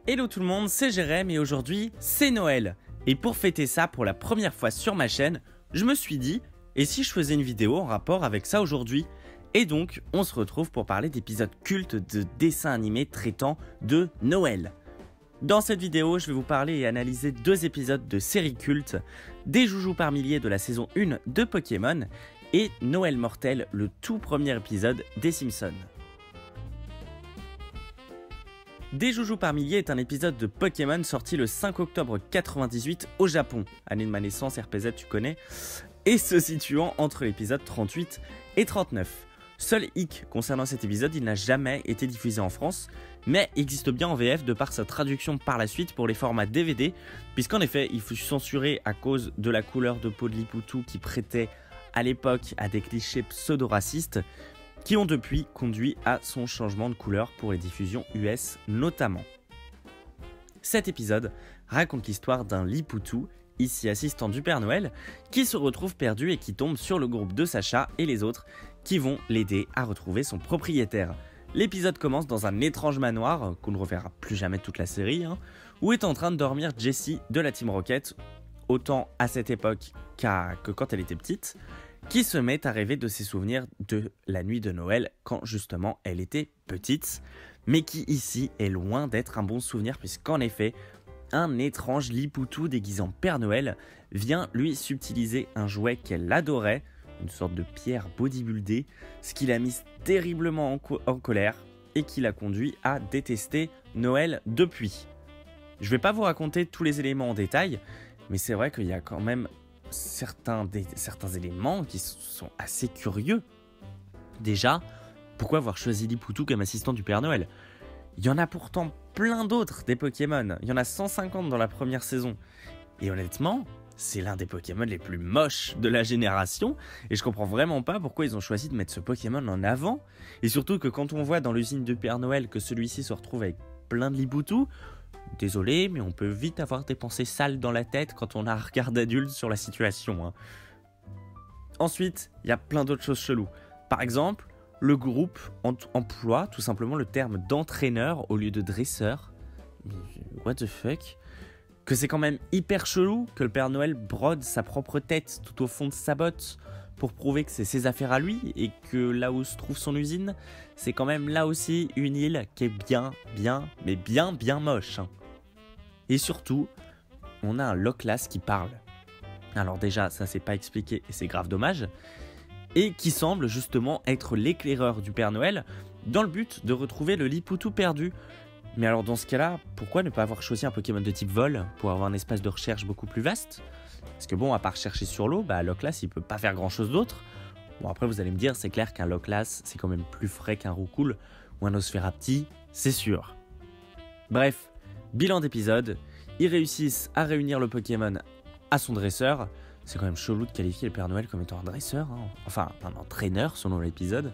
Hello tout le monde, c'est Jérém et aujourd'hui c'est Noël. Et pour fêter ça pour la première fois sur ma chaîne, je me suis dit, et si je faisais une vidéo en rapport avec ça aujourd'hui? Et donc on se retrouve pour parler d'épisodes cultes de dessins animés traitant de Noël. Dans cette vidéo, je vais vous parler et analyser deux épisodes de séries cultes, des joujoux par milliers de la saison 1 de Pokémon et Noël mortel, le tout premier épisode des Simpsons. Des joujoux par milliers est un épisode de Pokémon sorti le 5 octobre 98 au Japon, année de ma naissance, RPZ tu connais, et se situant entre l'épisode 38 et 39. Seul hic concernant cet épisode, il n'a jamais été diffusé en France, mais existe bien en VF de par sa traduction par la suite pour les formats DVD, puisqu'en effet il fut censuré à cause de la couleur de peau de Lipoutou qui prêtait à l'époque à des clichés pseudo-racistes, qui ont depuis conduit à son changement de couleur pour les diffusions US notamment. Cet épisode raconte l'histoire d'un Lipoutou, ici assistant du Père Noël, qui se retrouve perdu et qui tombe sur le groupe de Sacha et les autres qui vont l'aider à retrouver son propriétaire. L'épisode commence dans un étrange manoir, qu'on ne reverra plus jamais toute la série, où est en train de dormir Jessie de la Team Rocket, autant à cette époque que quand elle était petite, qui se met à rêver de ses souvenirs de la nuit de Noël quand justement elle était petite, mais qui ici est loin d'être un bon souvenir puisqu'en effet, un étrange Lipoutou déguisé en Père Noël vient lui subtiliser un jouet qu'elle adorait, une sorte de pierre bodybuildée, ce qui l'a mise terriblement en colère et qui l'a conduit à détester Noël depuis. Je vais pas vous raconter tous les éléments en détail, mais c'est vrai qu'il y a quand même certains éléments qui sont assez curieux. Déjà, pourquoi avoir choisi Lipoutou comme assistant du Père Noël? Il y en a pourtant plein d'autres des Pokémon. Il y en a 150 dans la première saison. Et honnêtement, c'est l'un des Pokémon les plus moches de la génération. Et je comprends vraiment pas pourquoi ils ont choisi de mettre ce Pokémon en avant. Et surtout que quand on voit dans l'usine du Père Noël que celui-ci se retrouve avec plein de Lipoutou, désolé, mais on peut vite avoir des pensées sales dans la tête quand on a un regard d'adulte sur la situation. Ensuite, il y a plein d'autres choses cheloues. Par exemple, le groupe emploie tout simplement le terme d'entraîneur au lieu de dresseur. What the fuck? Que c'est quand même hyper chelou que le Père Noël brode sa propre tête tout au fond de sa botte pour prouver que c'est ses affaires à lui et que là où se trouve son usine, c'est quand même là aussi une île qui est bien moche. Et surtout, on a un Loclas qui parle. Alors déjà, ça c'est pas expliqué et c'est grave dommage. Et qui semble justement être l'éclaireur du Père Noël dans le but de retrouver le Lipoutou perdu. Mais alors dans ce cas-là, pourquoi ne pas avoir choisi un Pokémon de type vol pour avoir un espace de recherche beaucoup plus vaste? Parce que bon, à part chercher sur l'eau, Loclas il peut pas faire grand-chose d'autre. Bon après vous allez me dire, c'est clair qu'un Loclas c'est quand même plus frais qu'un Roucoule ou un Nosferapti, c'est sûr. Bref, bilan d'épisode, ils réussissent à réunir le Pokémon à son dresseur. C'est quand même chelou de qualifier le Père Noël comme étant un dresseur, enfin un entraîneur selon l'épisode.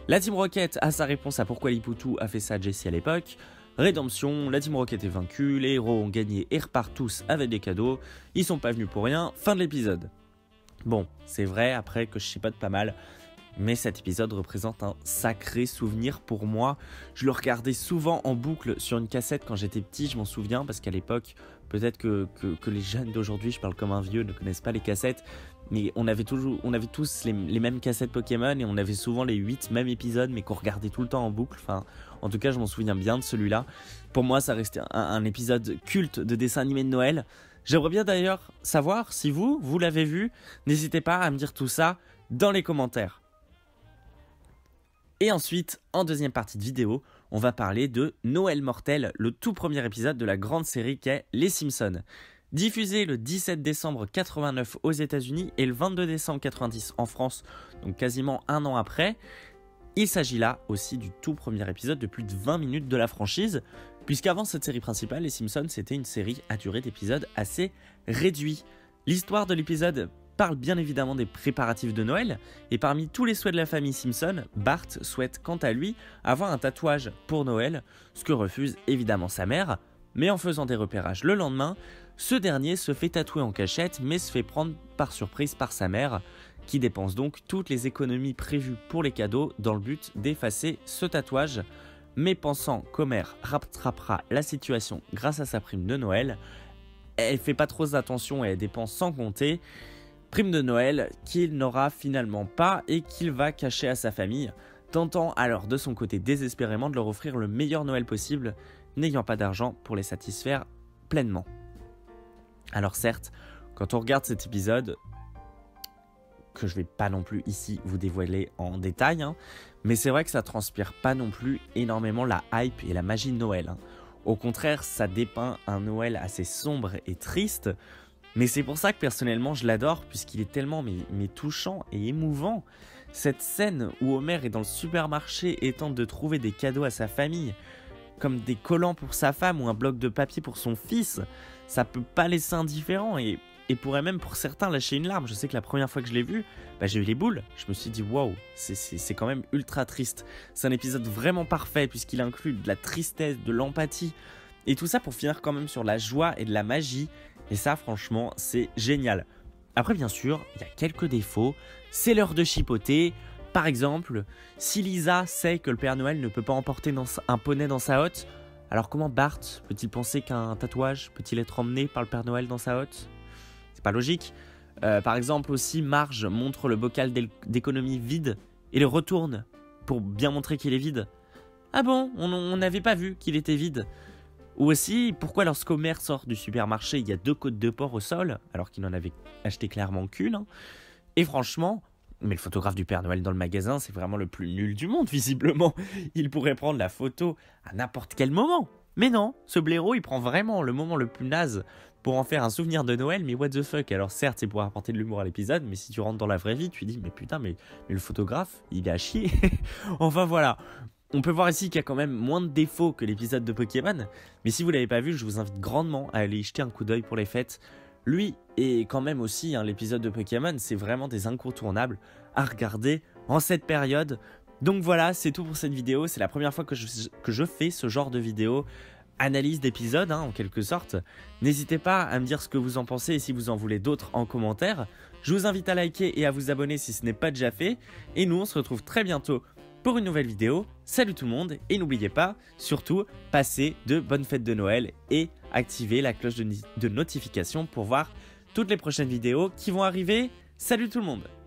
La Team Rocket a sa réponse à pourquoi Lipoutou a fait ça à Jessie à l'époque. Rédemption, la Team Rocket est vaincue, les héros ont gagné et repartent tous avec des cadeaux. Ils sont pas venus pour rien, fin de l'épisode. Bon, c'est vrai après que je chipote pas mal, mais cet épisode représente un sacré souvenir pour moi. Je le regardais souvent en boucle sur une cassette quand j'étais petit, je m'en souviens, parce qu'à l'époque, peut-être que les jeunes d'aujourd'hui, je parle comme un vieux, ne connaissent pas les cassettes, mais on avait tous les mêmes cassettes Pokémon et on avait souvent les 8 mêmes épisodes, mais qu'on regardait tout le temps en boucle. Enfin, en tout cas, je m'en souviens bien de celui-là. Pour moi, ça restait un épisode culte de dessin animé de Noël. J'aimerais bien d'ailleurs savoir si vous l'avez vu. N'hésitez pas à me dire tout ça dans les commentaires. Et ensuite, en deuxième partie de vidéo, on va parler de Noël mortel, le tout premier épisode de la grande série qu'est Les Simpsons. Diffusé le 17 décembre 89 aux États-Unis et le 22 décembre 90 en France, donc quasiment un an après, il s'agit là aussi du tout premier épisode de plus de 20 minutes de la franchise, puisqu'avant cette série principale, Les Simpsons, c'était une série à durée d'épisodes assez réduite. L'histoire de l'épisode parle bien évidemment des préparatifs de Noël, et parmi tous les souhaits de la famille Simpson, Bart souhaite quant à lui avoir un tatouage pour Noël, ce que refuse évidemment sa mère, mais en faisant des repérages le lendemain, ce dernier se fait tatouer en cachette mais se fait prendre par surprise par sa mère, qui dépense donc toutes les économies prévues pour les cadeaux dans le but d'effacer ce tatouage, mais pensant qu'Homer rattrapera la situation grâce à sa prime de Noël, elle fait pas trop attention et elle dépense sans compter. Prime de Noël qu'il n'aura finalement pas et qu'il va cacher à sa famille, tentant alors de son côté désespérément de leur offrir le meilleur Noël possible, n'ayant pas d'argent pour les satisfaire pleinement. Alors certes, quand on regarde cet épisode, que je vais pas non plus ici vous dévoiler en détail, mais c'est vrai que ça transpire pas non plus énormément la hype et la magie de Noël. Au contraire, ça dépeint un Noël assez sombre et triste, mais c'est pour ça que personnellement je l'adore, puisqu'il est tellement mais touchant et émouvant. Cette scène où Homer est dans le supermarché et tente de trouver des cadeaux à sa famille, comme des collants pour sa femme ou un bloc de papier pour son fils, ça peut pas laisser indifférent et pourrait même pour certains lâcher une larme. Je sais que la première fois que je l'ai vu, j'ai eu les boules. Je me suis dit waouh, c'est quand même ultra triste. C'est un épisode vraiment parfait puisqu'il inclut de la tristesse, de l'empathie et tout ça pour finir quand même sur la joie et de la magie. Et ça franchement c'est génial. Après bien sûr, il y a quelques défauts. C'est l'heure de chipoter. Par exemple, si Lisa sait que le Père Noël ne peut pas emporter un poney dans sa hotte, alors comment Bart peut-il penser qu'un tatouage peut-il être emmené par le Père Noël dans sa hotte ? C'est pas logique. Par exemple aussi, Marge montre le bocal d'économie vide et le retourne pour bien montrer qu'il est vide. Ah bon, on n'avait pas vu qu'il était vide. Ou aussi, pourquoi lorsqu'Homer sort du supermarché, il y a 2 côtes de porc au sol, alors qu'il n'en avait acheté clairement qu'une. Et franchement, mais le photographe du Père Noël dans le magasin, c'est vraiment le plus nul du monde, visiblement. Il pourrait prendre la photo à n'importe quel moment. Mais non, ce blaireau, il prend vraiment le moment le plus naze pour en faire un souvenir de Noël, mais what the fuck. Alors certes, c'est pour apporter de l'humour à l'épisode, mais si tu rentres dans la vraie vie, tu dis, mais putain, mais le photographe, il est à chier. Enfin voilà. On peut voir ici qu'il y a quand même moins de défauts que l'épisode de Pokémon, mais si vous l'avez pas vu, je vous invite grandement à aller y jeter un coup d'œil pour les fêtes. Lui et quand même aussi l'épisode de Pokémon, c'est vraiment des incontournables à regarder en cette période. Donc voilà, c'est tout pour cette vidéo. C'est la première fois que je fais ce genre de vidéo, analyse d'épisode en quelque sorte. N'hésitez pas à me dire ce que vous en pensez et si vous en voulez d'autres en commentaire. Je vous invite à liker et à vous abonner si ce n'est pas déjà fait. Et nous, on se retrouve très bientôt pour une nouvelle vidéo. Salut tout le monde et n'oubliez pas, surtout, passez de bonnes fêtes de Noël et activez la cloche de notification pour voir toutes les prochaines vidéos qui vont arriver. Salut tout le monde!